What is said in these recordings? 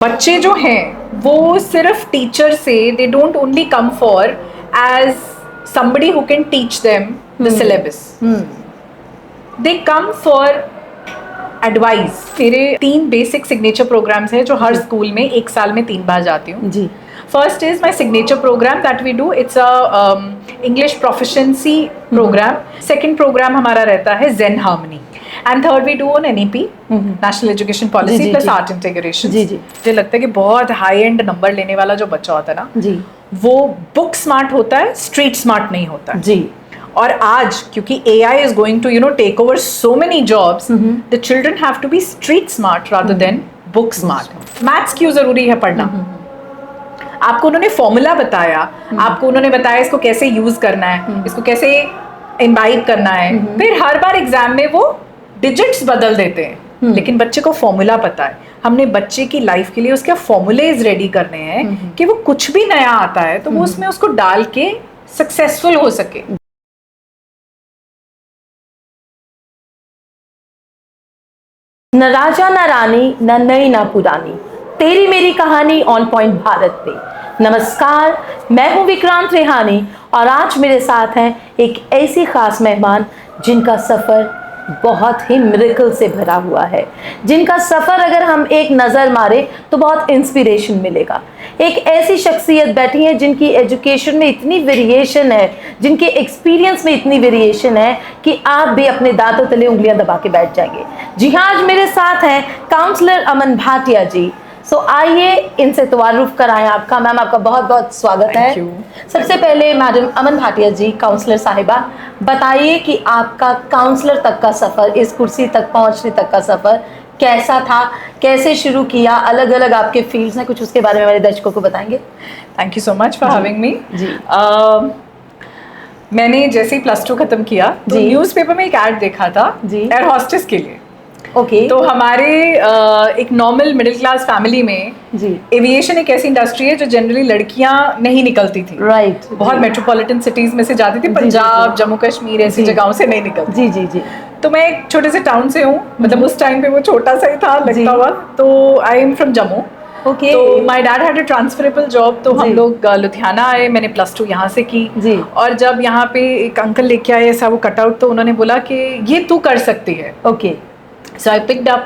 बच्चे जो हैं वो सिर्फ टीचर से they don't only come for as somebody who can teach them the syllabus. They come for advice. मेरे 3 बेसिक सिग्नेचर प्रोग्राम्स हैं जो हर स्कूल में 1 साल में 3 बार जाती हूँ जी. First is my signature program that we do. It's a English proficiency program. Second program हमारा रहता है Zen Harmony. And third we do on NEP, National Education Policy plus Art Integration. मुझे लगता है कि बहुत हाई एंड नंबर लेने वाला जो बच्चा होता है ना जी, वो बुक स्मार्ट होता है, स्ट्रीट स्मार्ट नहीं होता है जी. और आज क्योंकि AI is going to take over so many jobs, the children have to be street smart rather than book smart. Maths क्यों जरूरी है पढ़ना? आपको उन्होंने फॉर्मूला बताया, आपको उन्होंने बताया इसको कैसे यूज करना है, इसको कैसे इम्बाइब करना है, फिर हर बार एग्जाम में वो डिजिट्स बदल देते हैं, लेकिन बच्चे को फॉर्मूला पता है. हमने बच्चे की लाइफ के लिए उसके फॉर्मूलेज रेडी करने हैं कि वो कुछ भी नया आता है तो वो उसमें उसको डाल के सक्सेसफुल हो सके. न राजा न रानी, न नई न पुरानी, तेरी मेरी कहानी ऑन पॉइंट भारत पे. नमस्कार, मैं हूं विक्रांत रेहानी और आज मेरे साथ हैं एक ऐसी खास मेहमान जिनका सफ़र बहुत ही मिरेकल से भरा हुआ है, जिनका सफ़र अगर हम एक नज़र मारे तो बहुत इंस्पिरेशन मिलेगा. एक ऐसी शख्सियत बैठी है जिनकी एजुकेशन में इतनी वेरिएशन है, जिनके एक्सपीरियंस में इतनी वेरिएशन है कि आप भी अपने दांतों तले उंगलियां दबा के बैठ जाएंगे. जी हाँ, आज मेरे साथ हैं काउंसलर अमन भाटिया जी. सो आइए इनसे तारुफ कराएं आपका. मैम, आपका बहुत बहुत स्वागत है. सबसे पहले मैडम अमन भाटिया जी, काउंसलर साहिबा, बताइए कि आपका काउंसलर तक का सफ़र, इस कुर्सी तक पहुंचने तक का सफ़र कैसा था, कैसे शुरू किया, अलग अलग आपके फील्ड्स हैं, कुछ उसके बारे में हमारे दर्शकों को बताएंगे. Thank you so much for having me जी. मैंने जैसे ही +2 खत्म किया तो न्यूज़पेपर में एक ऐड देखा था एयर होस्टेस के लिए. तो हमारे एक नॉर्मल मिडिल क्लास फैमिली में जी, एविएशन एक ऐसी इंडस्ट्री है जो जनरली लड़कियां नहीं निकलती थी. राइट. बहुत मेट्रोपॉलिटन सिटीज में से जाती थी, पंजाब, जम्मू कश्मीर ऐसी जगहों से नहीं निकलती. जी जी जी. तो मैं एक छोटे से टाउन से हूँ, मतलब उस टाइम पे वो छोटा सा ही था लगता हुआ. तो I am from Jammu. Okay. तो my dad had a transferable job, तो हम लोग लुधियाना आए. मैंने +2 यहाँ से की जी. और जब यहाँ पे एक अंकल लेके आए ऐसा वो कटआउट, तो उन्होंने बोला कि ये तू कर सकती है. Okay. So I picked up.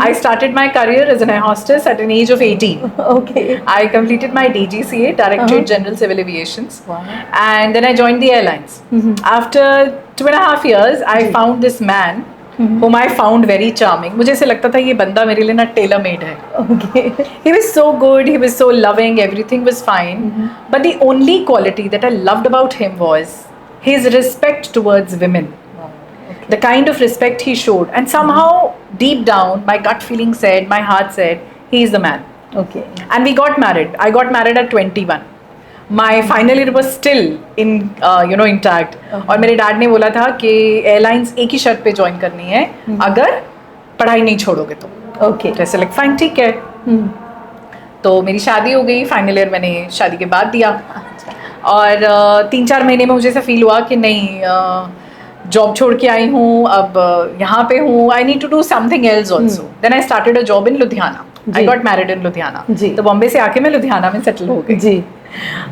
I started my career as an air hostess at an age of 18. Okay. I completed my DGCA, Directorate General Civil Aviations. Wow. And then I joined the airlines. After 2.5 years, I found this man whom I found very charming. मुझे ऐसे लगता था ये बंदा मेरे लिए ना tailor made है. Okay. He was so good. He was so loving. Everything was fine. But the only quality that I loved about him was his respect towards women. The kind of respect he showed, and somehow deep down my gut feeling said, my heart said, he is the man. Okay. And we got married. I got married at 21. My final year was still in intact. और मेरे dad ने बोला था कि airlines एक ही शर्त पे join करनी है अगर पढ़ाई नहीं छोड़ोगे तो. ओके. जैसे लाइक फाइन, ठीक है. तो मेरी शादी हो गई. फाइनल ईयर मैंने शादी के बाद दिया. और 3-4 महीने में मुझे ऐसा फील हुआ कि नहीं, जॉब छोड़ के आई हूँ, अब यहाँ पे हूँ, I need to do something else also. Then I started a job in Ludhiana. I got married in Ludhiana. तो बॉम्बे से आके मैं लुधियाना में सेटल हो गई जी.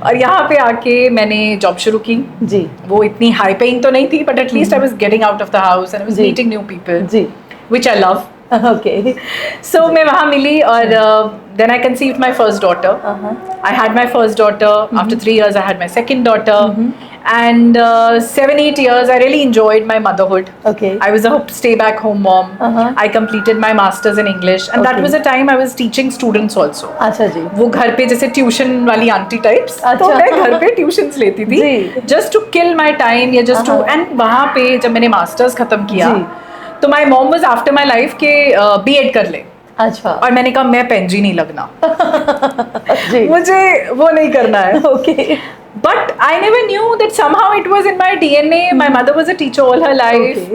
और यहाँ पे आके मैंने जॉब शुरू की जी. वो इतनी हाई पेइंग तो नहीं थी, but at least I was getting out of the house and I was meeting new people जी, which I love. Okay. So मैं वहाँ मिली और then I conceived my first daughter. I had my first daughter. After 3 years, I had my second daughter. And 7-8 years, I really enjoyed my motherhood. Okay. I was a stay back home mom. I completed my masters in English, and that was a time I was teaching students also. अच्छा जी. वो घर पे जैसे tuition वाली aunty types, तो मैं घर पे ट्यूशंस लेती थी. Just to kill my time या just to, and वहाँ पे जब मैंने मास्टर्स खत्म किया तो my mom was after my life के B.Ed कर ले. अच्छा. और मैंने कहा मैं पेंजी नहीं लगना. मुझे वो नहीं करना है. Okay. But I never knew that somehow it was in my DNA. My mother was a teacher all her life,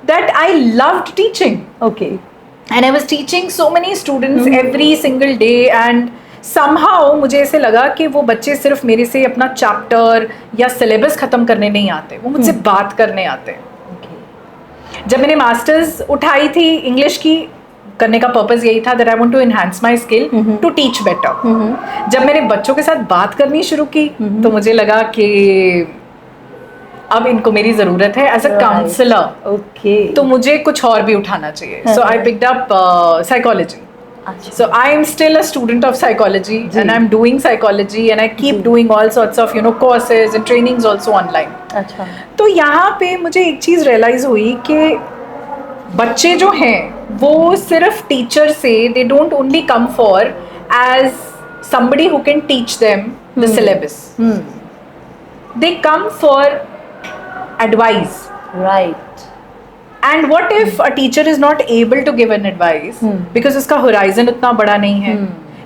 that I loved teaching. Okay. And I was teaching so many students every single day. And somehow मुझे ऐसे लगा कि वो बच्चे सिर्फ मेरे से अपना चैप्टर या सिलेबस खत्म करने नहीं आते, वो मुझसे बात करने आते हैं. जब मैंने मास्टर्स उठाई थी इंग्लिश की, करने का पर्पस यही था that I want to enhance my skill to teach better. जब मैंने बच्चों के साथ बात करनी शुरू की तो मुझे लगा कि अब इनको मेरी जरूरत है एज अ काउंसलर। ओके, तो मुझे कुछ और भी उठाना चाहिए। So I picked up psychology. So I am still a student of psychology and I'm doing psychology and I keep doing all sorts of courses and trainings also online. अच्छा। तो यहाँ पे मुझे एक चीज़ रियलाइज हुई कि बच्चे जो हैं वो सिर्फ टीचर से they don't only come for as somebody who can teach them the syllabus. They come for advice. Right. And what if a teacher is not able to give an advice because उसका horizon उतना बड़ा नहीं है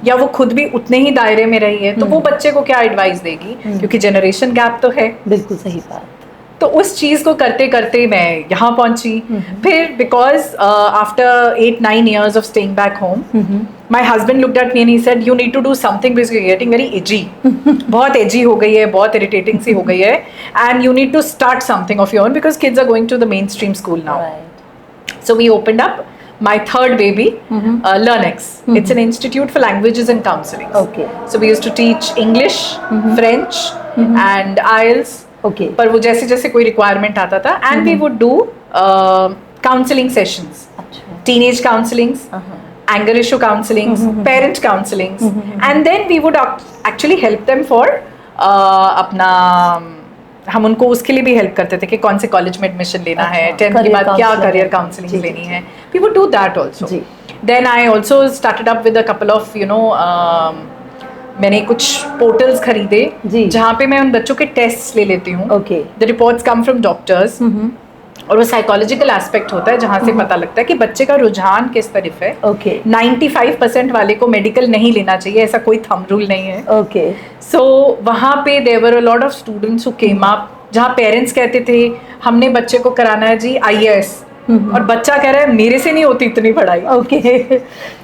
या वो खुद भी उतने ही दायरे में रही है, तो वो बच्चे को क्या एडवाइस देगी? क्योंकि जनरेशन गैप तो है। बिल्कुल सही बात। तो उस चीज़ को करते करते मैं यहाँ पहुंची। फिर because after 8-9 years of staying back home, my husband looked at me and he said, you need to do something because you're getting very edgy. बहुत edgy हो गई है, बहुत irritating सी हो गई है, and you need to start something of your own because kids are going to the mainstream school now. Right. So we opened up my third baby, LearnX. It's an institute for languages and counseling. Okay. So we used to teach English, French, and IELTS. Okay. पर वो जैसे जैसे कोई requirement आता था and we would do counselling sessions, teenage counsellings, anger issue counsellings, parent counsellings, and then we would actually help them for अपना, हम उनको उसके लिए भी हेल्प करते थे कि कौन से कॉलेज में एडमिशन लेना है, 10th के बाद क्या करियर काउंसलिंग लेनी है, we would do that also. Then I also started up with a couple of मैंने कुछ पोर्टल्स खरीदे जहाँ पे मैं उन बच्चों के टेस्ट ले लेती हूँ। The reports come from doctors, और वो साइकोलॉजिकल एस्पेक्ट होता है जहाँ से पता लगता है कि बच्चे का रुझान किस तरफ है। 95% वाले को मेडिकल नहीं लेना चाहिए, ऐसा कोई थंब रूल नहीं है। सो वहाँ पे there were a lot of students who came up जहाँ पेरेंट्स कहते थे हमने बच्चे को कराना है जी IAS, और बच्चा कह रहा है मेरे से नहीं होती इतनी पढ़ाई।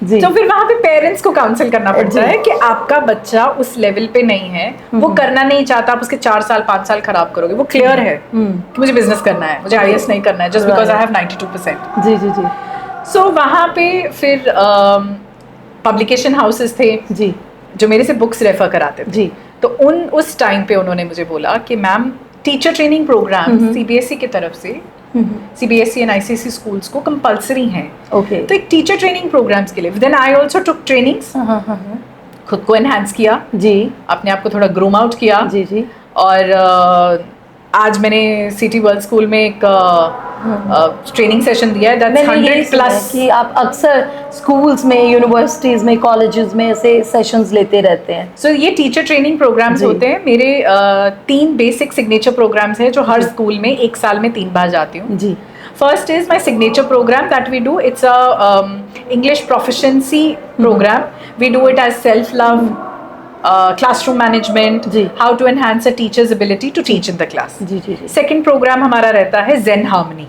जी। तो फिर वहाँ पे पेरेंट्स को काउंसिल करना पड़ता है कि आपका बच्चा उस लेवल पे नहीं है, वो करना नहीं चाहता, आप उसके 4 साल 5 साल खराब करोगे। वो क्लियर है कि मुझे बिजनेस करना है, मुझे IAS नहीं करना है जस्ट बिकॉज आई हैव 92%। जी जी जी। सो वहाँ पे फिर पब्लिकेशन हाउसेस थे जी जो मेरे से बुक्स रेफर कराते थे जी। तो उस टाइम पे उन्होंने मुझे बोला कि ma'am teacher training programme CBSE की तरफ से, CBSE एंड ICSE स्कूल्स को कंपलसरी हैं। तो एक टीचर ट्रेनिंग प्रोग्राम्स के लिए then I also took trainings, खुद को एनहांस किया जी, अपने आप को थोड़ा ग्रूम आउट किया जी जी। और आज मैंने सिटी वर्ल्ड स्कूल में एक ट्रेनिंग सेशन दिया है दैट्स 100+ कि आप अक्सर स्कूल्स में, यूनिवर्सिटीज में, कॉलेजेस में ऐसे सेशंस लेते रहते हैं। सो ये टीचर ट्रेनिंग प्रोग्राम्स होते हैं मेरे। 3 बेसिक सिग्नेचर प्रोग्राम्स हैं जो हर स्कूल में 1 साल में 3 बार जाती हूँ जी। First is my signature program that we do. It's a English proficiency program. We do it as self-love, classroom management, how to enhance a teacher's ability to teach in the class. Second program हमारा रहता है Zen Harmony.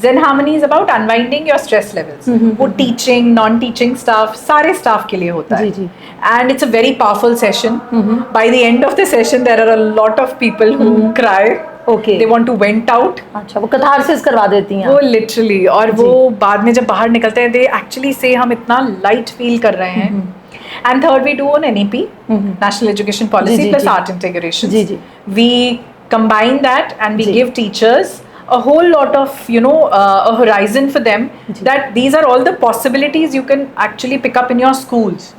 Zen Harmony is about unwinding your stress levels. वो teaching, non-teaching staff, सारे staff के लिए होता है. And it's a very powerful session. By the end of the session, there are a lot of people who cry. They want to vent out. अच्छा, वो catharsis करवा देती हैं। वो literally, और वो बाद में जब बाहर निकलते हैं, they actually say हम इतना light feel कर रहे हैं. And third, we do on NEP, National Education Policy plus Art Integration. We combine that and we give teachers a whole lot of, a horizon for them that these are all the possibilities you can actually pick up in your schools.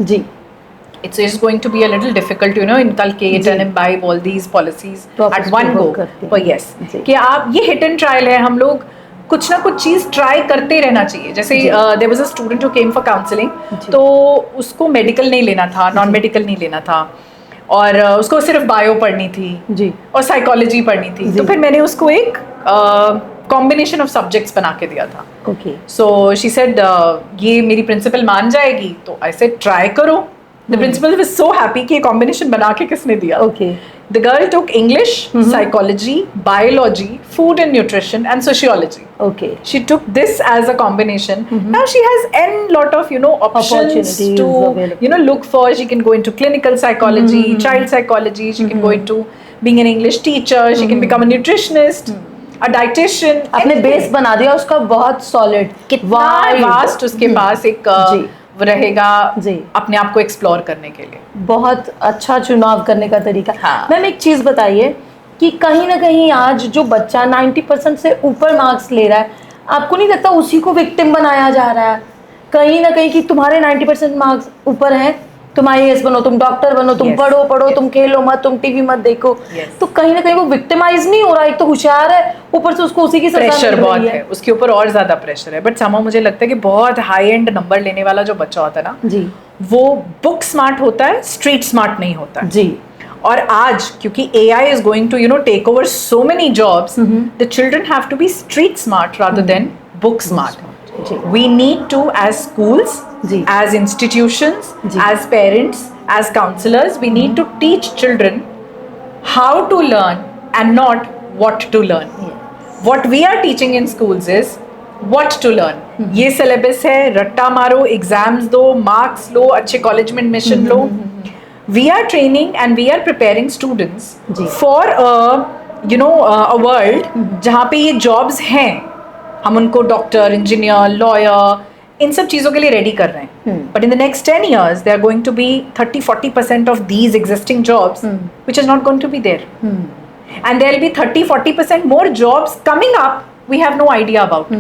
It's just going to be a little difficult to, inculcate and imbibe all these policies at one go. But yes, कि आप ये hit and trial है, हम लोग कुछ ना कुछ चीज़ try करते रहना चाहिए। जैसे there was a student who came for counselling, तो उसको मेडिकल नहीं लेना था, नॉन मेडिकल नहीं लेना था, और उसको सिर्फ बायो पढ़नी थी जी और साइकोलॉजी पढ़नी थी। तो फिर मैंने उसको एक कॉम्बिनेशन ऑफ सब्जेक्ट्स बना के दिया था। सो शी सेड ये मेरी प्रिंसिपल मान जाएगी, तो आई सेड ट्राई करो। The principal was so happy कि ये combination बना के किसने दिया? The girl took English, psychology, biology, food and nutrition, and sociology. She took this as a combination. Now she has n lot of options to look for. She can go into clinical psychology, child psychology. She can go into being an English teacher. She can become a nutritionist. A dietitian, आपने base बना दिया उसका बहुत solid, कितना vast उसके पास एक रहेगा अपने आप को एक्सप्लोर करने के लिए। बहुत अच्छा चुनाव करने का तरीका। हाँ। मैम एक चीज बताइए कि कहीं ना कहीं आज जो बच्चा 90% से ऊपर मार्क्स ले रहा है, आपको नहीं लगता उसी को विक्टिम बनाया जा रहा है कहीं ना कहीं, कि तुम्हारे 90% मार्क्स ऊपर हैं, तुम IAS बनो, तुम डॉक्टर बनो, तुम पढ़ो, तुम खेलो मत, तुम टीवी मत देखो। तो कहीं ना कहीं वो विक्टिमाइज नहीं हो रहा, एक तो होशियार है, ऊपर से उसको उसी की प्रेशर बहुत है, उसके ऊपर और ज्यादा प्रेशर है। बट समहाउ मुझे लगता है कि बहुत हाई एंड नंबर लेने वाला जो बच्चा होता है ना जी, वो बुक स्मार्ट होता है, स्ट्रीट स्मार्ट नहीं होता है जी। और आज क्योंकि AI is going to take over so many jobs, the children have to be street smart rather than book smart. We need to, as schools, as institutions, as parents, as counselors, we need to teach children how to learn and not what to learn. What we are teaching in schools is what to learn. ये syllabus है, रट्टा मारो, exams दो, marks लो, अच्छे college में admission low. We are training and we are preparing students for a world जहाँ पे ये jobs हैं, हम उनको डॉक्टर, इंजीनियर, लॉयर, इन सब चीज़ों के लिए रेडी कर रहे हैं। But in the next 10 years there are going to be 30-40% of these existing jobs which is not going to be there, and there will be 30-40% more jobs coming up we have no idea about.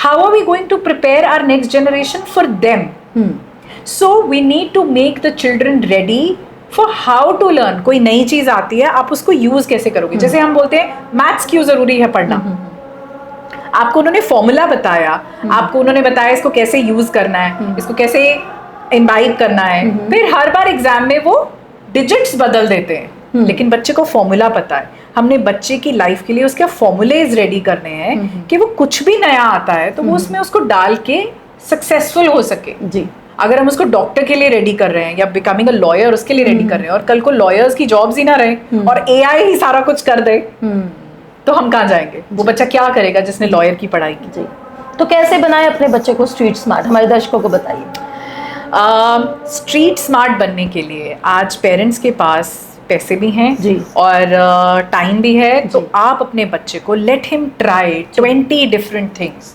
How are we going to prepare our next generation for them? So we need to make the children ready for how to learn. कोई नई चीज़ आती है, आप उसको use कैसे करोगे? जैसे हम बोलते हैं मैथ्स क्यों ज़रूरी है पढ़ना, आपको उन्होंने फॉर्मूला बताया, आपको उन्होंने बताया इसको कैसे यूज करना है, इसको कैसे इम्बाइब करना है, फिर हर बार एग्जाम में वो डिजिट्स बदल देते हैं, लेकिन बच्चे को फॉर्मूला पता है। हमने बच्चे की लाइफ के लिए उसके फॉर्मूलेज रेडी करने हैं कि वो कुछ भी नया आता है तो वो उसमें उसको डाल के सक्सेसफुल हो सके। जी, अगर हम उसको डॉक्टर के लिए रेडी कर रहे हैं या बिकमिंग अ लॉयर उसके लिए रेडी कर रहे हैं और कल को लॉयर्स की जॉब्स ही ना रहे और AI ही सारा कुछ कर दे, तो हम कहाँ जाएंगे? वो बच्चा क्या करेगा जिसने लॉयर की पढ़ाई की? जी, तो कैसे बनाए अपने बच्चे को स्ट्रीट स्मार्ट, हमारे दर्शकों को बताइए। स्ट्रीट स्मार्ट बनने के लिए आज पेरेंट्स के पास पैसे भी हैं जी, और टाइम भी है, तो आप अपने बच्चे को let him try 20 different things.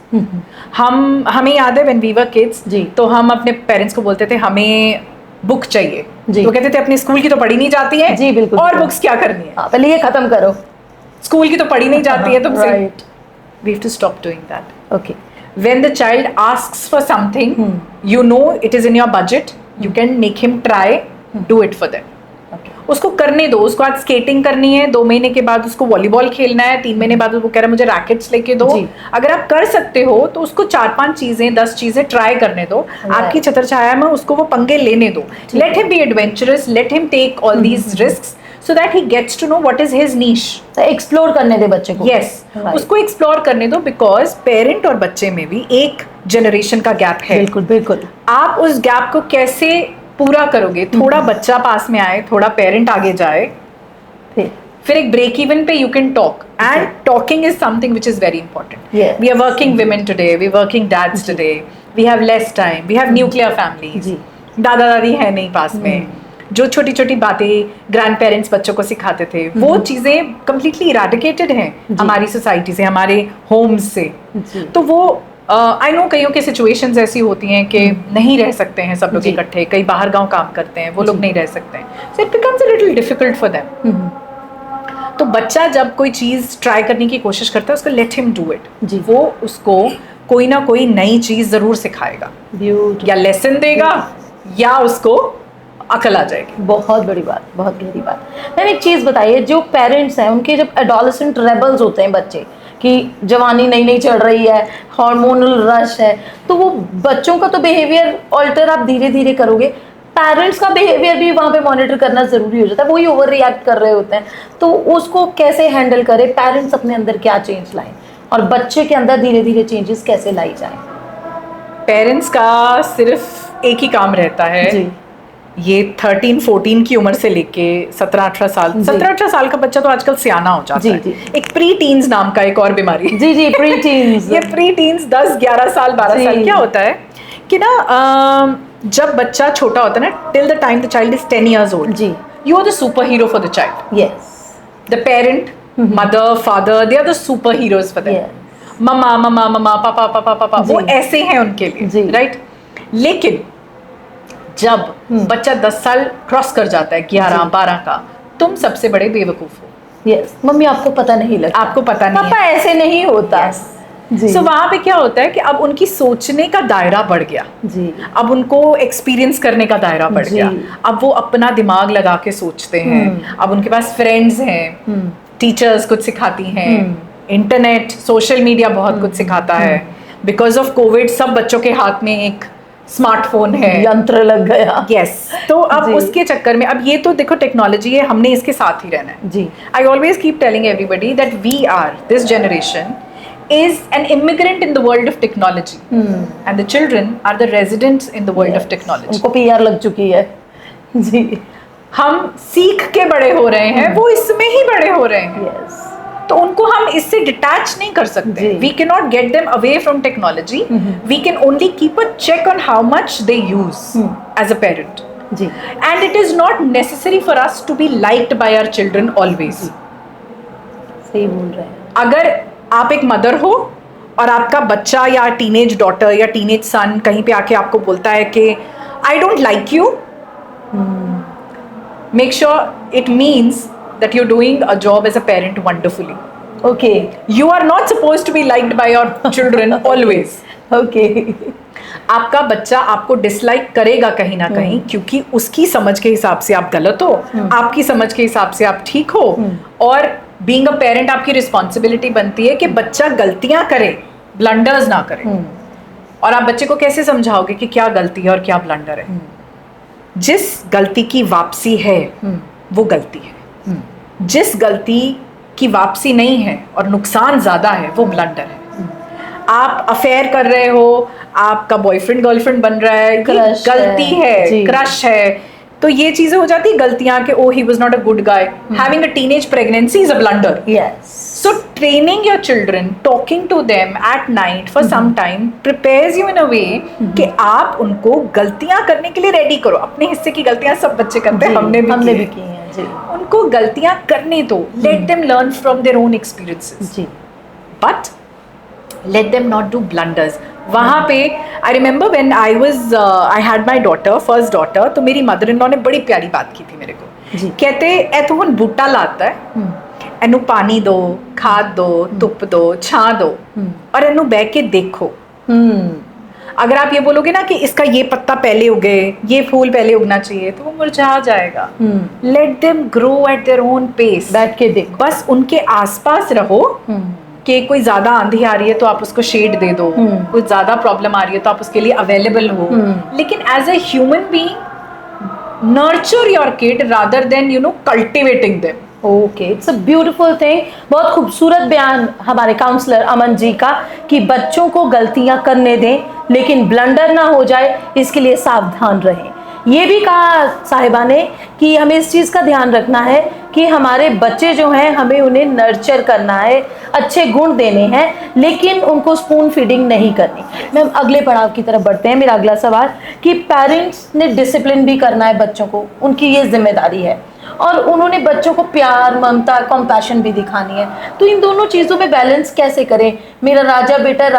हमें याद है व्हेन वी वर किड्स, तो हम अपने पेरेंट्स को बोलते थे हमें बुक चाहिए, तो कहते थे अपने स्कूल की तो पढ़ी नहीं जाती है, जी बिल्कुल, और बुक्स क्या करनी है, पहले ये खत्म करो, स्कूल की तो पढ़ी नहीं जाती है तुमसे। We have to stop doing that. Okay. When the child asks for something, you know it is in your budget, you can make him try, do it for them. Okay. उसको करने दो, उसको आज स्केटिंग करनी है, 2 महीने के बाद उसको वॉलीबॉल खेलना है, 3 महीने बाद वो कह रहा है मुझे रैकेट्स लेके दो। अगर आप कर सकते हो तो उसको 4-5 चीजें 10 चीजें ट्राई करने दो, आपकी छत्र छाया में उसको वो पंगे लेने दो। Let him be adventurous, let him take all these risks so that he gets to know what is his niche. Explore करने दे बच्चे को। Yes, उसको एक्सप्लोर करने दो, बिकॉज पेरेंट और बच्चे में भी एक जनरेशन का गैप है। बिल्कुल बिल्कुल। आप उस गैप को कैसे पूरा करोगे? थोड़ा बच्चा पास में आए, थोड़ा पेरेंट आगे जाए, फिर एक break even pay you can talk, and talking is something which is very important. We are working women today, we working dads today, we have less time, we have nuclear families, दादा दादी है नहीं पास में, जो छोटी छोटी बातें grand parents बच्चों को सिखाते थे वो चीज़ें कम्प्लीटली इराडिकेटेड हैं हमारी सोसाइटी से, हमारे होम्स से। तो वो आई नो कईयों के सिचुएशंस ऐसी होती हैं कि नहीं रह सकते हैं सब लोग इकट्ठे, कई बाहर गांव काम करते हैं, वो लोग नहीं रह सकते हैं, so it becomes a little difficult for them. तो बच्चा जब कोई चीज़ ट्राई करने की कोशिश करता है उसको लेट हिम डू इट, वो उसको कोई ना कोई नई चीज़ ज़रूर सिखाएगा, या लेसन देगा या उसको अकल आ जाएगी। बहुत बड़ी बात, बहुत गहरी बात। मैम एक चीज़ बताइए, जो पेरेंट्स हैं उनके जब एडोलेसेंट रेबल्स होते हैं बच्चे कि जवानी नई नई चढ़ रही है, हार्मोनल रश है, तो वो बच्चों का तो बिहेवियर ऑल्टर आप धीरे धीरे करोगे, पेरेंट्स का बिहेवियर भी वहाँ पे मॉनिटर करना ज़रूरी हो जाता है, वही ओवर रिएक्ट कर रहे होते हैं, तो उसको कैसे हैंडल करें? पेरेंट्स अपने अंदर क्या चेंज लाएं और बच्चे के अंदर धीरे धीरे चेंजेस कैसे लाई जाएं? पेरेंट्स का सिर्फ एक ही काम रहता है जी, ये 13-14 की उम्र से लेके 17-18 साल, 17-18 साल का बच्चा तो आजकल सियाना हो जाता है। एक प्री टीन्स नाम का एक और बीमारी, जी प्री टीन्स। ये प्री टीन्स 10-11 साल 12 साल क्या होता है कि ना जब बच्चा छोटा होता है ना, till the time the child is 10 years old, जी, you are the super hero for the child. Yes, the parent mother father, they are the super heroes for them. मम्मा मम्मा मम्मा, पापा पापा पापा, वो ऐसे हैं उनके लिए, राइट। लेकिन जब बच्चा 10 साल क्रॉस कर जाता है, 11-12 का, तुम सबसे बड़े बेवकूफ हो। यस, मम्मी आपको पता नहीं लगता, आपको पता नहीं, पापा ऐसे नहीं होता। सो वहां पे क्या होता है कि अब उनकी सोचने का दायरा बढ़ गया जी। अब उनको एक्सपीरियंस करने का दायरा बढ़ गया, अब वो अपना दिमाग लगा के सोचते हैं, अब उनके पास फ्रेंड्स हैं, टीचर्स कुछ सिखाती हैं, इंटरनेट सोशल मीडिया बहुत कुछ सिखाता है। बिकॉज ऑफ कोविड सब बच्चों के हाथ में एक स्मार्टफोन है, यंत्र लग गया। यस, तो अब उसके चक्कर में, अब ये तो देखो टेक्नोलॉजी है, हमने इसके साथ ही रहना है जी। I always keep telling everybody that we are, this generation is an immigrant in the world of technology, and the children are the residents in the world of technology. उनको PR लग चुकी है जी। हम सीख के बड़े हो रहे हैं, वो इसमें ही बड़े हो रहे हैं। yes. तो उनको हम इससे डिटैच नहीं कर सकते। We cannot get them away from technology. We can only keep a check on how much they use as a parent. Ji. And it is not necessary for us to be liked by our children always. सही बोल रहे हैं। अगर आप एक mother हो और आपका बच्चा या टीनेज डॉटर या टीनेज सन कहीं पे आके आपको बोलता है कि I don't like you, make sure it means that you are doing a job as a parent wonderfully. Okay, you are not supposed to be liked by your children always. Okay, आपका बच्चा आपको dislike करेगा कहीं ना कहीं, क्योंकि उसकी समझ के हिसाब से आप गलत हो, आपकी समझ के हिसाब से आप ठीक हो। और बीइंग अ पेरेंट आपकी रिस्पॉन्सिबिलिटी बनती है कि बच्चा गलतियां करे, ब्लंडर्स ना करे। और आप बच्चे को कैसे समझाओगे कि क्या गलती है और क्या ब्लंडर है? जिस गलती की वापसी है वो गलती है, जिस गलती की वापसी नहीं है और नुकसान ज्यादा है वो ब्लंडर है। आप अफेयर कर रहे हो, आपका बॉयफ्रेंड गर्लफ्रेंड बन रहा है, गलती है, क्रश है, तो ये चीजें हो जाती है गलतियां कि oh he was not a good guy. Having a teenage pregnancy is a blunder. Yes, so training your children, talking to them at night for some time prepares you in a way कि आप उनको गलतियां करने के लिए ready करो। अपने हिस्से की गलतियां सब बच्चे करते हैं, हमने भी की हैं जी। उनको गलतियां करने दो, let them learn from their own experiences जी, but let them not do blunders. वहाँ पे I remember when I had my daughter, first daughter, तो मेरी मदर इन लॉ ने बड़ी प्यारी बात की थी मेरे को जी। कहते ए तो हुन बूटा लाता है, एनू पानी दो, खाद दो, धुप दो, छां दो, और एनू बह के देखो। अगर आप ये बोलोगे ना कि इसका ये पत्ता पहले उगे, ये फूल पहले उगना चाहिए, तो वो मुरझा जाएगा। Let them grow at their own pace, बैठ के देख, बस उनके आसपास रहो। कि कोई ज्यादा आंधी आ रही है तो आप उसको शेड दे दो, कुछ ज्यादा प्रॉब्लम आ रही है तो आप उसके लिए अवेलेबल हो, लेकिन as a human being nurture your kid rather than you know cultivating them. Okay, it's a beautiful thing. बहुत खूबसूरत बयान हमारे काउंसलर अमन जी का कि बच्चों को गलतियां करने दें लेकिन ब्लंडर ना हो जाए, इसके लिए सावधान रहें। ये भी कहा साहिबा ने कि हमें इस चीज़ का ध्यान रखना है कि हमारे बच्चे जो हैं हमें उन्हें नर्चर करना है, अच्छे गुण देने हैं, लेकिन उनको स्पून फीडिंग नहीं करनी। मैम, अगले पड़ाव की तरफ बढ़ते हैं। मेरा अगला सवाल कि पेरेंट्स ने डिसिप्लिन भी करना है बच्चों को, उनकी ये जिम्मेदारी है, और उन्होंने बच्चों को प्यार, ममता, कंपैशन भी दिखानी है। तो इन दोनों चीज़ों में बैलेंस कैसे करें? मेरा राजा बेटा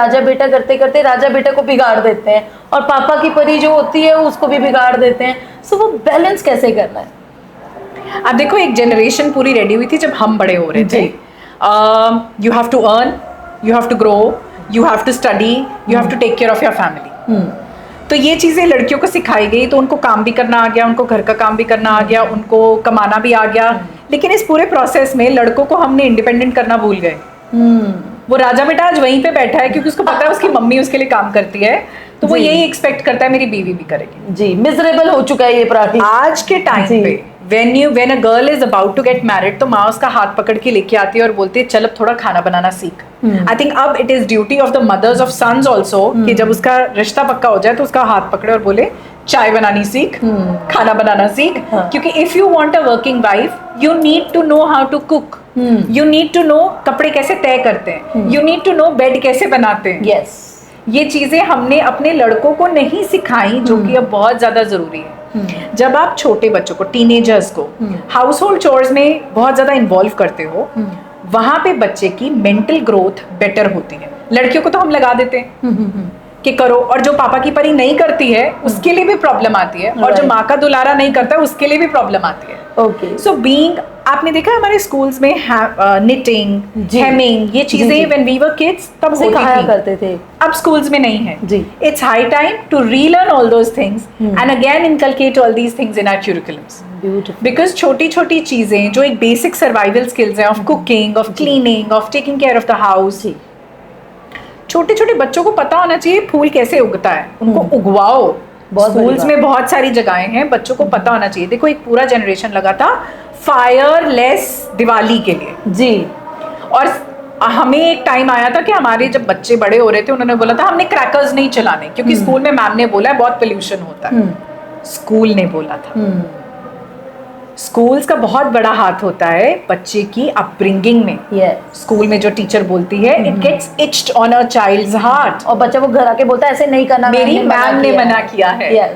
करते करते राजा बेटा को बिगाड़ देते हैं, और पापा की परी जो होती है उसको भी बिगाड़ देते हैं। सो वो बैलेंस कैसे करना है? अब देखो, एक जनरेशन पूरी रेडी हुई थी जब हम बड़े हो रहे थे। You have to earn, you have to grow, you have to study, you have to take care of your family. तो ये चीज़ें लड़कियों को सिखाई गई, तो उनको काम भी करना आ गया, उनको घर का काम भी करना आ गया, उनको कमाना भी आ गया। लेकिन इस पूरे प्रोसेस में लड़कों को हमने इंडिपेंडेंट करना भूल गए। वो राजा बेटा आज वहीं पे बैठा है क्योंकि उसको पता है उसकी मम्मी उसके लिए काम करती है, तो वो यही एक्सपेक्ट करता है मेरी बीवी भी करेगी जी। मिजरेबल हो चुका है ये प्राणी आज के टाइम पे। when a girl is about to get married, तो माँ उसका हाथ पकड़ के लेके आती है और बोलती है चल अब थोड़ा खाना बनाना सीख। आई थिंक अब it is duty of the mothers of sons also कि जब उसका रिश्ता पक्का हो जाए तो उसका हाथ पकड़े और बोले चाय बनानी सीख, खाना बनाना सीख। क्योंकि if you want a working wife, you need to know how to cook, you need to know कपड़े कैसे तय करते हैं, you need to know bed कैसे बनाते हैं। यस, ये चीजें हमने अपने लड़कों को नहीं सिखाई, जो कि अब बहुत ज्यादा जरूरी है। जब आप छोटे बच्चों को, टीनेजर्स को हाउस होल्ड चोर्स में बहुत ज्यादा इन्वॉल्व करते हो, वहां पे बच्चे की मेंटल ग्रोथ बेटर होती है। लड़कियों को तो हम लगा देते हैं कि करो, और जो पापा की परी नहीं करती है उसके लिए भी प्रॉब्लम आती है, और जो माँ का दुलारा नहीं करता है उसके लिए भी प्रॉब्लम आती है। ओके, सो बीइंग, आपने देखा हमारे स्कूल्स में निटिंग, हेमिंग, ये चीजें व्हेन वी वर किड्स तब सिखाया करते थे, अब स्कूल्स में नहीं है जी। It's high time to relearn all those things and again inculcate all these things in our curriculums, because छोटी छोटी चीजें जो एक बेसिक सर्वाइवल स्किल्स हैं, of cooking, of cleaning, of taking care of the house, छोटे छोटे बच्चों को पता होना चाहिए फूल कैसे उगता है, उनको उगवाओ। स्कूल्स में बहुत सारी जगहें हैं, बच्चों को पता होना चाहिए। देखो एक पूरा जनरेशन लगा था फायरलेस दिवाली के लिए जी, और हमें एक टाइम आया था कि हमारे जब बच्चे बड़े हो रहे थे उन्होंने बोला था हमने क्रैकर्स नहीं चलाने क्योंकि स्कूल में मैम ने बोला है बहुत पोल्यूशन होता है। स्कूल ने बोला था। स्कूल्स का बहुत बड़ा हाथ होता है बच्चे की अपब्रिंगिंग में। स्कूल में जो टीचर बोलती है it gets etched on a child's heart, और बच्चा वो घर आके बोलता है ऐसे नहीं करना, मेरी मैम ने मना किया है।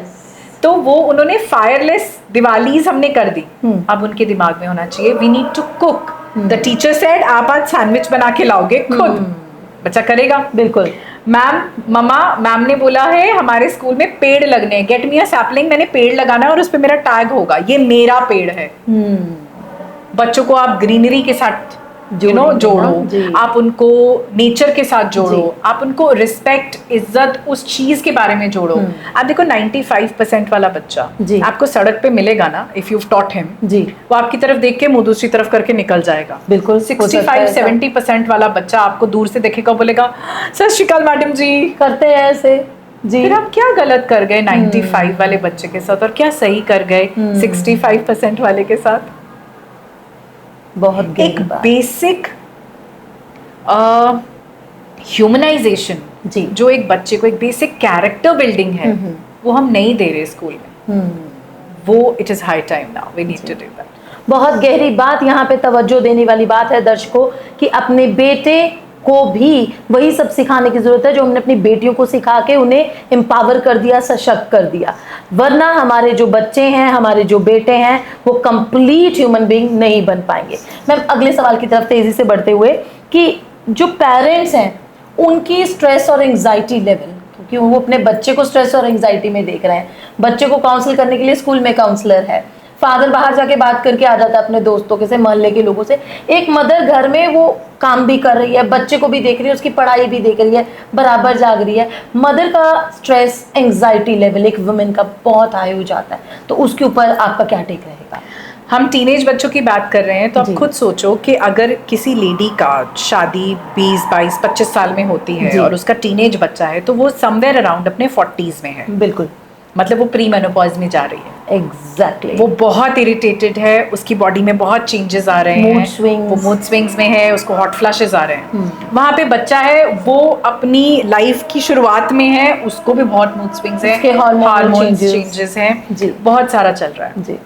तो वो उन्होंने फायरलेस दिवालीज हमने कर दी। अब उनके दिमाग में होना चाहिए we need to cook. The teacher said आप आज सैंडविच बना के लाओगे खुद, बच्चा करेगा बिल्कुल। मैम ने बोला है हमारे स्कूल में पेड़ लगने, गेट मी अ सैपलिंग, मैंने पेड़ लगाना है और उस पे मेरा टैग होगा, ये मेरा पेड़ है। बच्चों को आप ग्रीनरी के साथ जोड़ो, आप उनको नेचर के साथ जोड़ो, आप उनको रिस्पेक्ट, इज्जत, उस चीज के बारे में जोड़ो। आप देखो 95% वाला बच्चा आपको सड़क पे मिलेगा ना, इफ यू टॉट हिम जी, वो आपकी तरफ देख के मुंह दूसरी तरफ करके निकल जाएगा। बिल्कुल 65-70% वाला बच्चा आपको दूर से देखेगा, बोलेगा सत श्री अकाल मैडम जी, करते हैं ऐसे जी। फिर आप क्या गलत कर गए 95 वाले बच्चे के साथ और क्या सही कर गए 65% वाले के साथ? बहुत एक बेसिक ह्यूमनाइजेशन जी, जो एक बच्चे को एक बेसिक कैरेक्टर बिल्डिंग है, वो हम नहीं दे रहे स्कूल में। वो it is high time now we need to do that. बहुत गहरी बात, यहाँ पे तवज्जो देने वाली बात है दर्शकों कि अपने बेटे को भी वही सब सिखाने की जरूरत है जो हमने अपनी बेटियों को सिखा के उन्हें एम्पावर कर दिया, सशक्त कर दिया। वरना हमारे जो बच्चे हैं, हमारे जो बेटे हैं, वो कंप्लीट ह्यूमन बीइंग नहीं बन पाएंगे। मैं अगले सवाल की तरफ तेजी से बढ़ते हुए कि जो पेरेंट्स हैं उनकी स्ट्रेस और एंजाइटी लेवल, क्योंकि वो अपने बच्चे को स्ट्रेस और एंजाइटी में देख रहे हैं, बच्चे को काउंसिल करने के लिए स्कूल में काउंसलर है, फादर बाहर जाके बात करके आ जाता है अपने दोस्तों के से, मोहल्ले के लोगों से, एक मदर घर में वो काम भी कर रही है, बच्चे को भी देख रही है, उसकी पढ़ाई भी देख रही है, बराबर जाग रही है। मदर का स्ट्रेस एंजाइटी लेवल एक वुमेन का बहुत हाई हो जाता है, तो उसके ऊपर आपका क्या टेक रहेगा? हम टीनेज बच्चों की बात कर रहे हैं तो आप खुद सोचो कि अगर किसी लेडी का शादी 20, 22, 25 साल में होती है और उसका टीनेज बच्चा है तो वो समवेयर अराउंड अपने 40s में है। बिल्कुल, मतलब वो प्री मेनोपॉज में जा रही है। एग्जैक्टली वो बहुत इरिटेटेड है, उसकी बॉडी में बहुत चेंजेस आ रहे हैं, वो मूड स्विंग्स में है, उसको हॉट फ्लैशेस आ रहे हैं। वहाँ पे बच्चा है, वो अपनी लाइफ की शुरुआत में है, उसको भी बहुत मूड स्विंग्स हैं, हार्मोन चेंजेस हैं, बहुत सारा चल रहा है जी।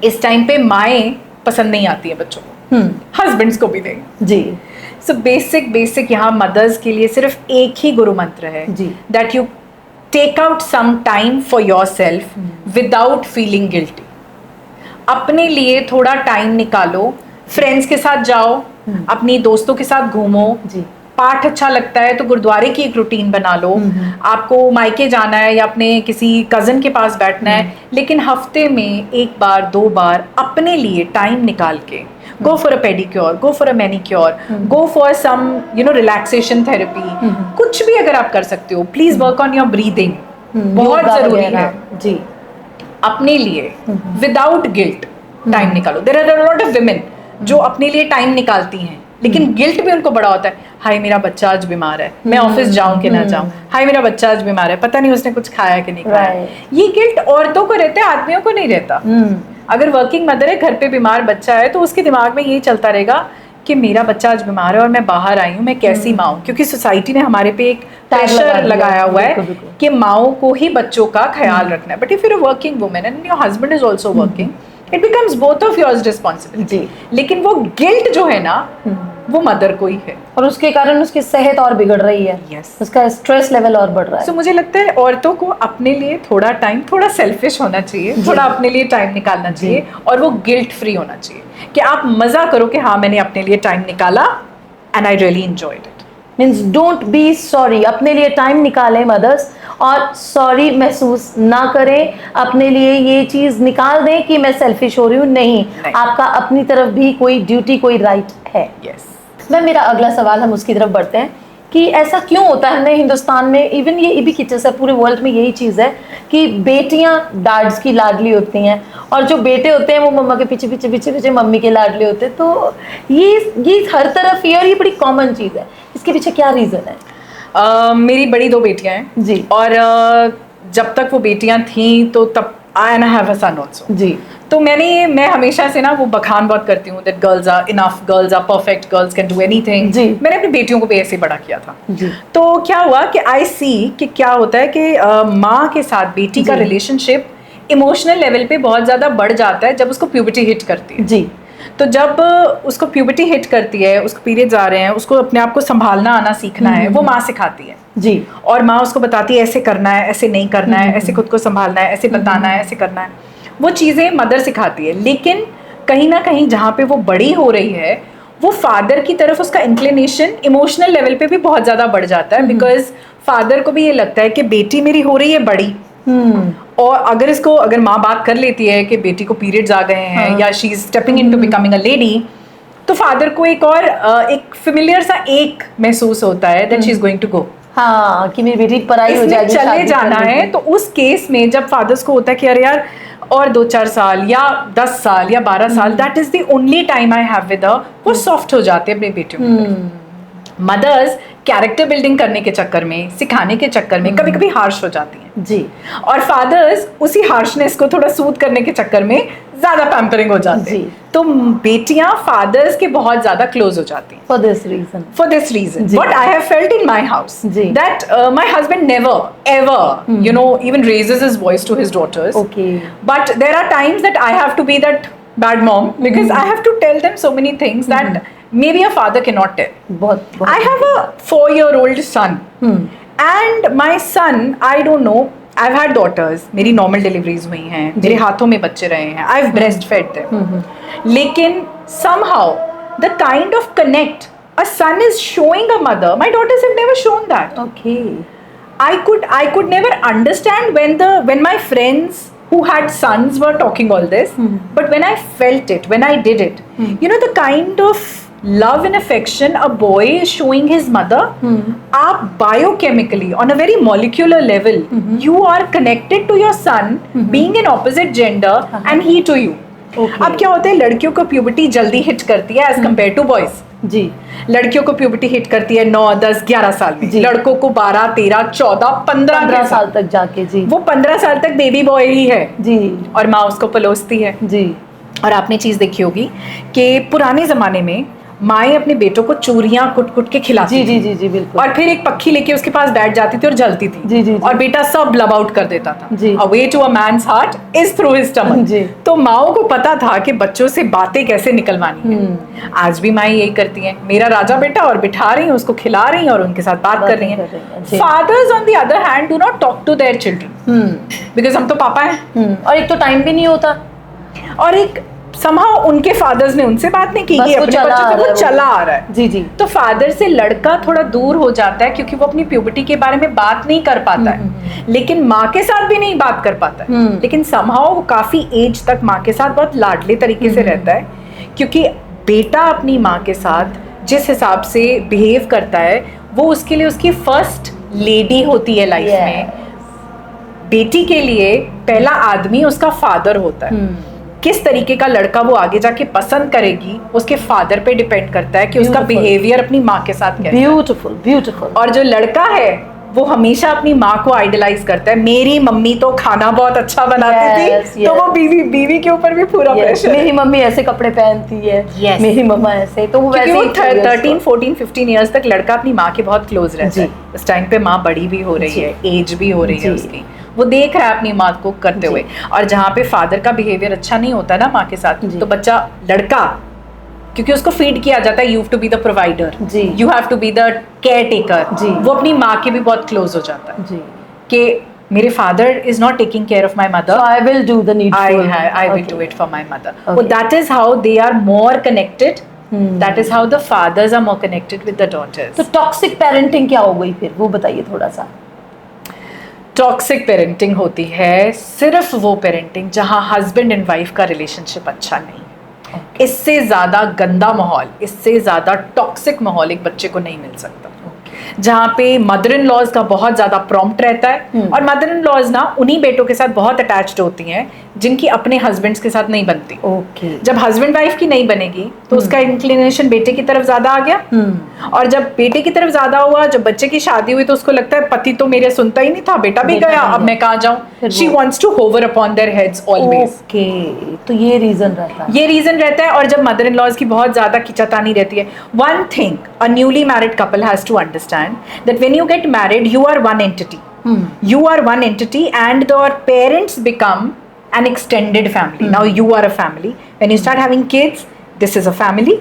इस टाइम पे माएँ पसंद नहीं आती है बच्चों को, हस्बैंड्स को भी नहीं जी। सो बेसिक यहाँ मदर्स के लिए सिर्फ एक ही गुरु मंत्र है जी, that you take out some time for yourself without feeling guilty। अपने लिए थोड़ा टाइम निकालो, फ्रेंड्स के साथ जाओ, अपनी दोस्तों के साथ घूमो जी। पाठ अच्छा लगता है तो गुरुद्वारे की एक रूटीन बना लो। आपको मायके जाना है या अपने किसी कजन के पास बैठना है, लेकिन हफ्ते में 1 बार 2 बार अपने लिए टाइम निकाल के go for a pedicure, go for a manicure, go for some relaxation therapy, कुछ भी अगर आप कर सकते हो, please work on your breathing, बहुत जरूरी है जी। अपने लिए without guilt टाइम निकालो। There are a lot of women जो अपने लिए टाइम निकालती हैं, लेकिन गिल्ट भी उनको बड़ा होता है, हाय मेरा बच्चा आज बीमार है, मैं ऑफिस जाऊं कि ना जाऊं, हाय मेरा बच्चा आज बीमार है, पता नहीं उसने कुछ खाया कि नहीं खाया। ये गिल्ट औरतों को रहता है, आदमियों को नहीं रहता। अगर वर्किंग मदर है, घर पे बीमार बच्चा है, तो उसके दिमाग में यही चलता रहेगा कि मेरा बच्चा आज बीमार है और मैं बाहर आई हूँ, मैं कैसी माँ हूँ, क्योंकि सोसाइटी ने हमारे पे एक प्रेशर लगाया हुआ है कि माओ को ही बच्चों का ख्याल रखना है। But if you are working women and your husband is also working, it becomes both of yours responsibility. लेकिन वो गिल्ट जो है ना, वो मदर को ही है, और उसके कारण उसकी सेहत और बिगड़ रही है। यस, उसका स्ट्रेस लेवल और बढ़ रहा है। तो मुझे लगता है औरतों को अपने लिए थोड़ा टाइम, थोड़ा सेल्फिश होना चाहिए, थोड़ा अपने लिए टाइम निकालना चाहिए, और वो गिल्ट फ्री होना चाहिए कि आप मजा करो कि हाँ मैंने अपने लिए टाइम निकाला and I really enjoyed it. Means don't be sorry, अपने लिए टाइम निकालें मदर्स, और सॉरी महसूस ना करें, अपने लिए ये चीज़ निकाल दें कि मैं सेल्फिश हो रही हूँ। नहीं, आपका अपनी तरफ भी कोई ड्यूटी, कोई राइट है। यस। मैं, मेरा अगला सवाल, हम उसकी तरफ बढ़ते हैं कि ऐसा क्यों होता है हमने हिंदुस्तान में, इवन ये भी किचन से पूरे वर्ल्ड में यही चीज़ है कि बेटियां डैड्स की लाडली होती हैं और जो बेटे होते हैं वो मम्मा के पीछे पीछे पीछे पीछे मम्मी के लाडले होते हैं। तो ये हर तरफ ये, और ये बड़ी कॉमन चीज़ है, इसके पीछे क्या रीज़न है? मेरी बड़ी 2 बेटियां हैं जी, और जब तक वो बेटियां थीं तो तब I and have a son also जी। तो मैं हमेशा से ना वो बखान बहुत करती हूँ that girls are enough, girls are perfect, girls can do anything. जी। मैंने अपनी बेटियों को भी ऐसे बड़ा किया था। जी। तो क्या हुआ कि आई सी कि क्या होता है कि माँ के साथ बेटी का रिलेशनशिप इमोशनल लेवल पे बहुत ज़्यादा बढ़ जाता है जब उसको प्यूबर्टी हिट करती है। जी। तो जब उसको प्यूबर्टी हिट करती है, उसको पीरियड्स आ रहे हैं, उसको अपने आप को संभालना आना सीखना है, वो माँ सिखाती है। जी। और माँ उसको बताती है ऐसे करना है, ऐसे नहीं करना है, ऐसे खुद को संभालना है, ऐसे बताना है, ऐसे करना है। वो चीज़ें मदर सिखाती है, लेकिन कहीं ना कहीं जहाँ पे वो बड़ी हो रही है वो फादर की तरफ उसका इंक्लिनेशन इमोशनल लेवल पे भी बहुत ज़्यादा बढ़ जाता है, बिकॉज फादर को भी ये लगता है कि बेटी मेरी हो रही है बड़ी, और अगर माँ बात कर लेती है कि बेटी को पीरियड्स आ गए हैं या she is stepping into becoming a lady, तो फादर को एक फेमिलियर सा एक महसूस होता है that she is going to go, हाँ, कि मेरी बेटी पराई हो जाएगी, चले जाना है। तो उस केस में जब फादर्स को होता है कि अरे यार और 2-4 साल या 10 साल या 12 साल, that is the only time I have with her, वो सॉफ्ट हो जाते हैं अपने बेटियों की। मदर्स कैरेक्टर बिल्डिंग करने के चक्कर में, सिखाने के चक्कर में कभी कभी हार्श हो जाती हैं जी, और फादर्स उसी हार्शनेस को थोड़ा सूद करने के चक्कर में ज्यादा पैम्परिंग हो जाते हैं। तो बेटियां फादर्स के बहुत ज्यादा क्लोज हो जाती हैं for this reason what I have felt in my house that my husband never ever even raises his voice to his daughters. Okay. But there are times that I have to be that bad mom because I have to tell them so many things that maybe a father cannot tell. बहुत I have a 4-year-old son and my son, I don't know, I've had daughters, मेरी normal deliveries हुई हैं, मेरे हाथों में बच्चे रहे हैं, I've breastfed them, लेकिन somehow the kind of connect a son is showing a mother, my daughters have never shown that. Okay. I could never understand when my friends who had sons were talking all this, but when I felt it, when I did it, the kind of love and affection a boy is showing his mother, आप biochemically on a very molecular level, you are connected to your son being an opposite gender and he to you. अब क्या होता है, लड़कियों को puberty जल्दी hit करती है एज कम्पेयर टू बॉयज। जी, लड़कियों को प्यूबर्टी हिट करती है 9, 10, 11 साल में, लड़कों को 12, 13, 14, 15 साल तक जाके। जी, वो 15 साल तक बेबी बॉय ही है जी, और माँ उसको पलोसती है। जी। और आपने चीज देखी होगी कि पुराने जमाने में माएँ अपने बेटों को चूरियां कुट के खिलाती जी, जी, जी, जी, बिल्कुल। और फिर एक पक्षी लेके उसके पास बैठ जाती थी और जलती थी। जी, जी, जी। और बेटा सब लब आउट कर देता था। जी। A way to a man's heart is through his stomach। जी। तो माओ को पता था कि बच्चों से बातें कैसे निकलवानी है। आज भी माएँ यही करती हैं, मेरा राजा बेटा, और बिठा रही हैं उसको, खिला रही हैं और उनके साथ बात कर रही हैं। Fathers on the other hand do not talk to their children because हम तो पापा हैं, और एक तो टाइम भी नहीं होता, और एक somehow उनके फादर्स ने उनसे बात नहीं की, अपने बच्चों से वो चला आ रहा है। जी, जी। तो फादर से लड़का थोड़ा दूर हो जाता है क्योंकि वो अपनी प्यूबर्टी के बारे में बात नहीं कर पाता है, लेकिन माँ के साथ भी नहीं बात कर पाता है, लेकिन somehow वो काफी एज तक माँ के साथ बहुत लाडले तरीके से रहता है, क्योंकि बेटा अपनी माँ के साथ जिस हिसाब से बिहेव करता है वो उसके लिए उसकी फर्स्ट लेडी होती है लाइफ में। बेटी के लिए पहला आदमी उसका फादर होता है। किस तरीके का लड़का वो आगे जाके पसंद करेगी उसके फादर पे डिपेंड करता है कि उसका बिहेवियर अपनी माँ के साथ कैसा है। Beautiful, beautiful. और जो लड़का है वो हमेशा अपनी माँ को आइडलाइज करता है, मेरी मम्मी तो खाना बहुत अच्छा बनाती थी, तो वो बीवी के ऊपर भी पूरा प्रेशर, मेरी मम्मी ऐसे कपड़े पहनती है, मेरी मम्मा ऐसे, तो वो वैसे 13, 14, 15 इयर्स तक लड़का अपनी माँ के बहुत क्लोज रहता है। उस टाइम पे माँ बड़ी भी हो रही है, एज भी हो रही है उसकी, वो देख रहा है अपनी माँ को करते हुए, और जहाँ पे फादर का बिहेवियर अच्छा नहीं होता ना माँ के साथ, तो बच्चा लड़का क्योंकि उसको फीड किया जाता है you have to be the provider जी, you have to be the caretaker जी, वो अपनी माँ के भी बहुत क्लोज हो जाता है जी कि मेरे father is not taking care of my mother, I will do the needful, I will do it for my mother. So that is how they are more connected. That is how the fathers are more connected with the daughters. तो toxic parenting क्या हो गई फिर, वो बताइए थोड़ा सा। Toxic parenting होती है सिर्फ वो पेरेंटिंग जहाँ हस्बैंड एंड वाइफ का रिलेशनशिप अच्छा नहीं। इससे ज़्यादा गंदा माहौल, इससे ज़्यादा टॉक्सिक माहौल एक बच्चे को नहीं मिल सकता। जहाँ पे मदर इन लॉज का बहुत ज़्यादा प्रॉम्प्ट रहता है और मदर इन लॉज ना उन्हीं बेटों के साथ बहुत अटैच्ड होती हैं जिनकी अपने हस्बैंड्स के साथ नहीं बनती। जब हस्बैंड वाइफ की नहीं बनेगी तो उसका इंक्लिनेशन बेटे की तरफ ज़्यादा आ गया और जब बेटे की तरफ ज़्यादा हुआ, जब बच्चे की शादी हुई तो उसको लगता है पति तो मेरे सुनता ही नहीं था, बेटा भी गया, अब मैं कहाँ जाऊँ। She wants to hover upon their heads always. तो ये रीजन रहता है। और जब मदर इन लॉज की बहुत ज़्यादा खिंचातानी रहती है, one thing a newly married couple has to understand that when you get married you are one entity. You are one entity and your parents become an extended family. Now you are a family. When you start having kids, this is a family.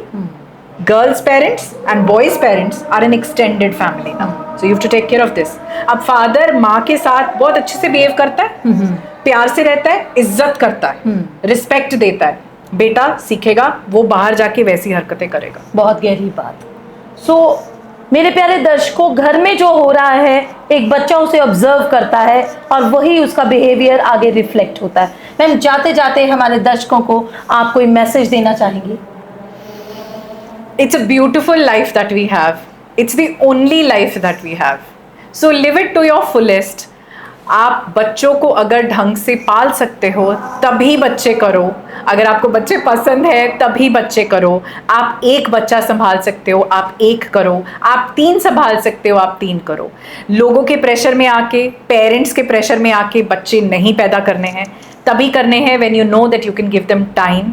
Girls parents and boys parents are an extended family now. So you have to take care of this. अब father माँ के साथ बहुत अच्छे से behave करता है, प्यार से रहता है, इज्जत करता है, रिस्पेक्ट देता है। बेटा सीखेगा, वो बाहर जाके वैसी हरकतें करेगा। बहुत गहरी बात। सो मेरे प्यारे दर्शकों, घर में जो हो रहा है एक बच्चा उसे ऑब्जर्व करता है और वही उसका बिहेवियर आगे रिफ्लेक्ट होता है। मैम, जाते जाते हमारे दर्शकों को आप कोई मैसेज देना चाहेंगी? It's a beautiful life that we have. It's the only life that we have. So live it to your fullest. आप बच्चों को अगर ढंग से पाल सकते हो तभी बच्चे करो। अगर आपको बच्चे पसंद है तभी बच्चे करो। आप एक बच्चा संभाल सकते हो, आप एक करो। आप 3 संभाल सकते हो, आप 3 करो। लोगों के प्रेशर में आके, पेरेंट्स के प्रेशर में आके बच्चे नहीं पैदा करने हैं। तभी करने हैं when you know that you can give them time,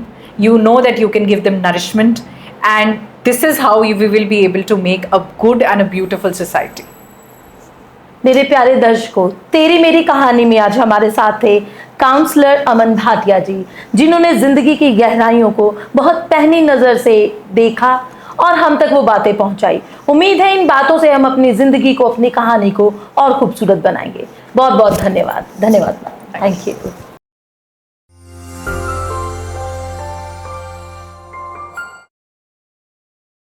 you know that you can give them nourishment, and this is how we will be able to make a good and a beautiful society. मेरे प्यारे दर्शकों, तेरी मेरी कहानी में आज हमारे साथ थे काउंसलर अमन भाटिया जी, जिन्होंने जिंदगी की गहराइयों को बहुत पैनी नज़र से देखा और हम तक वो बातें पहुंचाई। उम्मीद है इन बातों से हम अपनी जिंदगी को, अपनी कहानी को और खूबसूरत बनाएंगे। बहुत बहुत धन्यवाद। Thank you.